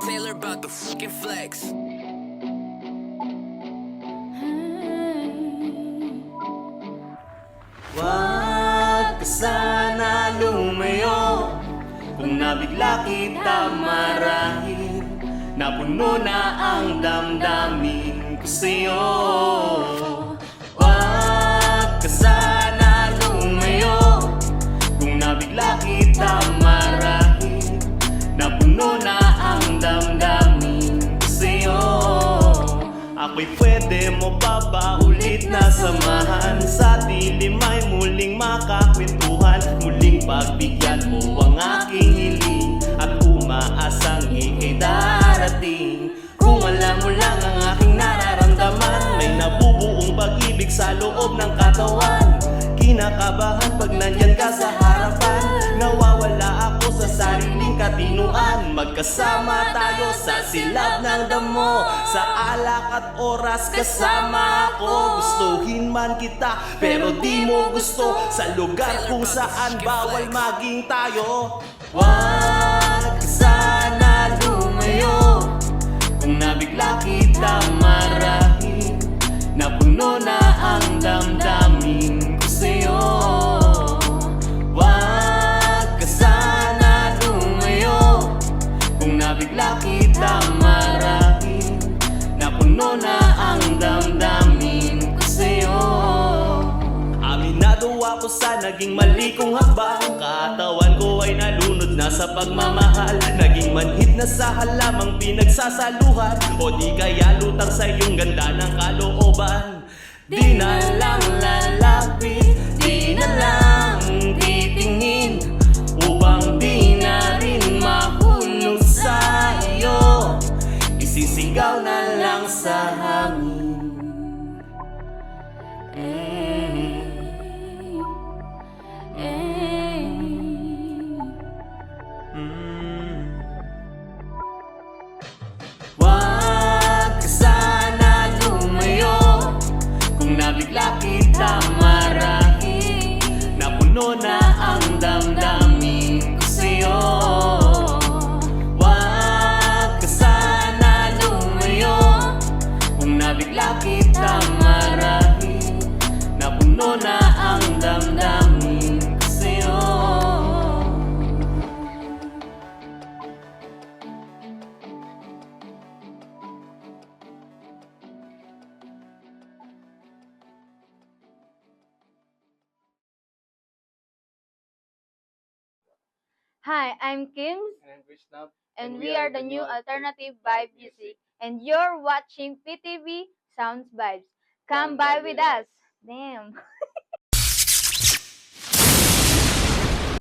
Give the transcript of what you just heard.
Taylor about the fucking flex. Wag ka sana lumayo kung nabigla kita marahin. Napuno na ang damdamin ko sa'yo. Wag ka sana lumayo kung nabigla kita marahin. Napuno na ang damdamin ko sa'yo. Ako'y pwede mo pa ba ulit na samahan? Sa dilim ay muling makakwentuhan, muling pagbigyan mo ang aking hiling, at umaasang ika'y darating. Kung alam mo lang ang aking nararamdaman, may nabubuong pag-ibig sa loob ng katawan. Kinakabahan pag nandyan ka sa harapan, nawawala ako sa sariling katinuan. Magkasama tayo sa silab ng damo, sa alak at oras kasama ako. Gustuhin man kita pero di mo gusto, sa lugar kung saan bawal maging tayo. Wag ka sana lumayo kung nabigla kita marahin. Napuno na ang damdamin ko sa'yo. Wag ka sana lumayo kung nabigla kita marahin. Napuno na ang damdamin ko sa'yo. Aminado ako sa naging mali kong hakbang. Katawan ko ay nalunod na sa pagmamahal. Naging manhid na sa halamang pinagsasaluhan, o di kaya lutang sa iyong ganda ng kalooban. Di na lang lalapit, di na lang titingin, upang di na rin mahulog sa iyo. Isisigaw na lang sa hangin. Wag ka sana lumayo kung nabigla kita marahin. Napuno na ang damdamin ko sa'yo. Wag ka sana lumayo kung nabigla kita marahin. Napuno na ang damdamin ko sa'yo. Hi, I'm Kim, And Krishna. and we are the new alternative vibe music, and you're watching PTV Sounds Vibes. Come by with us. Damn.